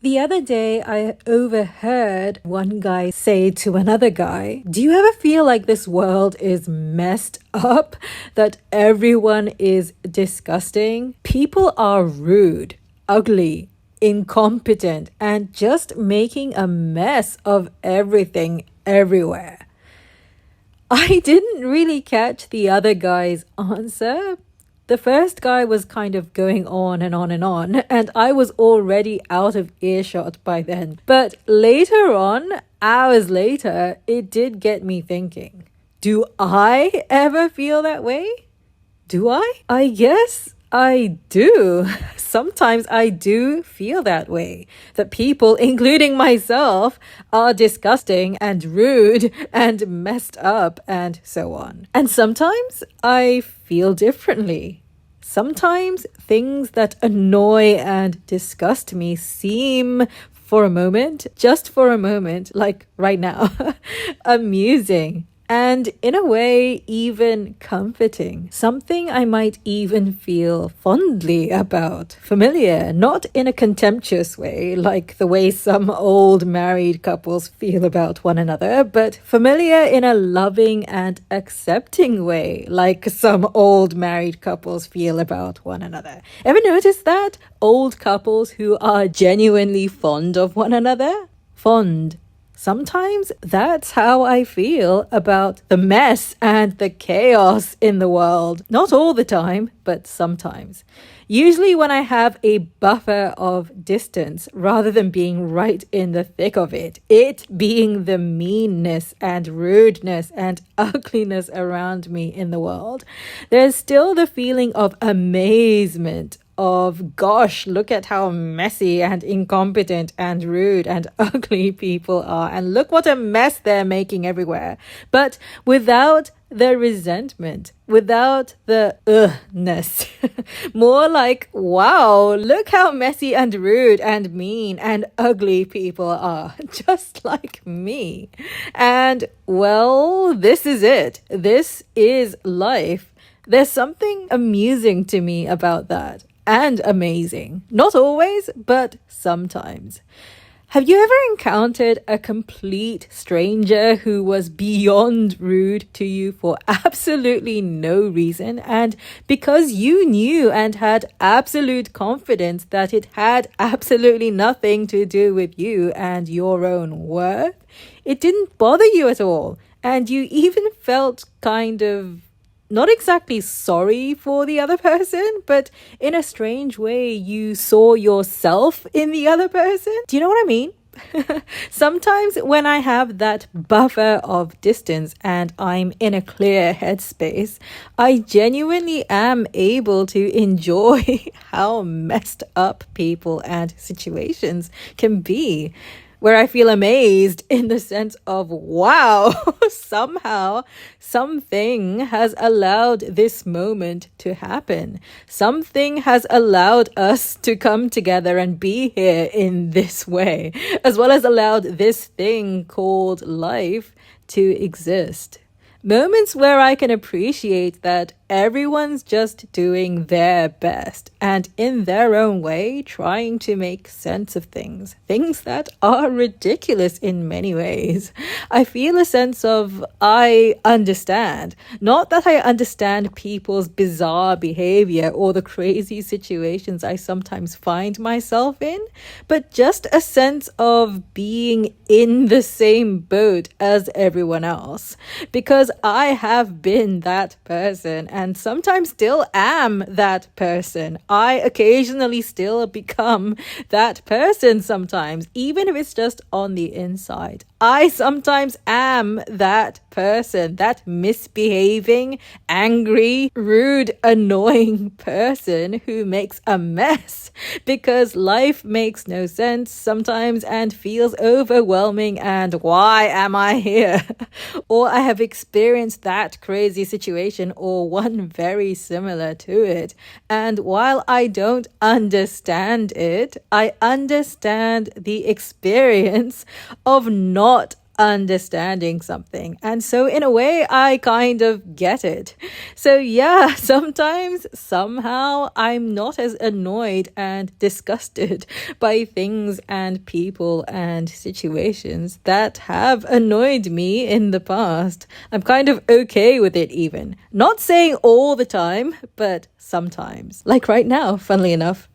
The other day, I overheard one guy say to another guy, "Do you ever feel like this world is messed up? That everyone is disgusting? People are rude, ugly, incompetent, and just making a mess of everything everywhere." I didn't really catch the other guy's answer. The first guy was kind of going on and on and on, and I was already out of earshot by then. But later on, hours later, it did get me thinking, do I ever feel that way? Do I? I guess I do. Sometimes I do feel that way. That people, including myself, are disgusting and rude and messed up and so on. And sometimes I feel differently. Sometimes things that annoy and disgust me seem for a moment, just for a moment, like right now, amusing. And in a way, even comforting. Something I might even feel fondly about. Familiar, not in a contemptuous way, like the way some old married couples feel about one another, but familiar in a loving and accepting way, like some old married couples feel about one another. Ever notice that? Old couples who are genuinely fond of one another? Fond. Sometimes that's how I feel about the mess and the chaos in the world. Not all the time, but sometimes. Usually when I have a buffer of distance rather than being right in the thick of it. It being the meanness and rudeness and ugliness around me in the world. There's still the feeling of amazement, of gosh, look at how messy and incompetent and rude and ugly people are, and look what a mess they're making everywhere. But without the resentment, without the ness. More like, wow, look how messy and rude and mean and ugly people are, just like me. And well, this is it. This is life. There's something amusing to me about that. And amazing. Not always, but sometimes. Have you ever encountered a complete stranger who was beyond rude to you for absolutely no reason, and because you knew and had absolute confidence that it had absolutely nothing to do with you and your own worth? It didn't bother you at all, and you even felt kind of not exactly sorry for the other person, but in a strange way, you saw yourself in the other person. Do you know what I mean? Sometimes when I have that buffer of distance and I'm in a clear headspace, I genuinely am able to enjoy how messed up people and situations can be, where I feel amazed in the sense of, wow, somehow something has allowed this moment to happen. Something has allowed us to come together and be here in this way, as well as allowed this thing called life to exist. Moments where I can appreciate that everyone's just doing their best and in their own way trying to make sense of things that are ridiculous in many ways. I feel a sense of I understand. Not that I understand people's bizarre behavior or the crazy situations I sometimes find myself in, but just a sense of being in the same boat as everyone else. Because I have been that person and sometimes still am that person. I occasionally still become that person sometimes, even if it's just on the inside. I sometimes am that person, that misbehaving, angry, rude, annoying person who makes a mess because life makes no sense sometimes and feels overwhelming and why am I here? Or I have experienced that crazy situation or one very similar to it. And while I don't understand it, I understand the experience of not understanding something. And so in a way, I kind of get it. So yeah, sometimes, somehow, I'm not as annoyed and disgusted by things and people and situations that have annoyed me in the past. I'm kind of okay with it even. Not saying all the time, but sometimes. Like right now, funnily enough.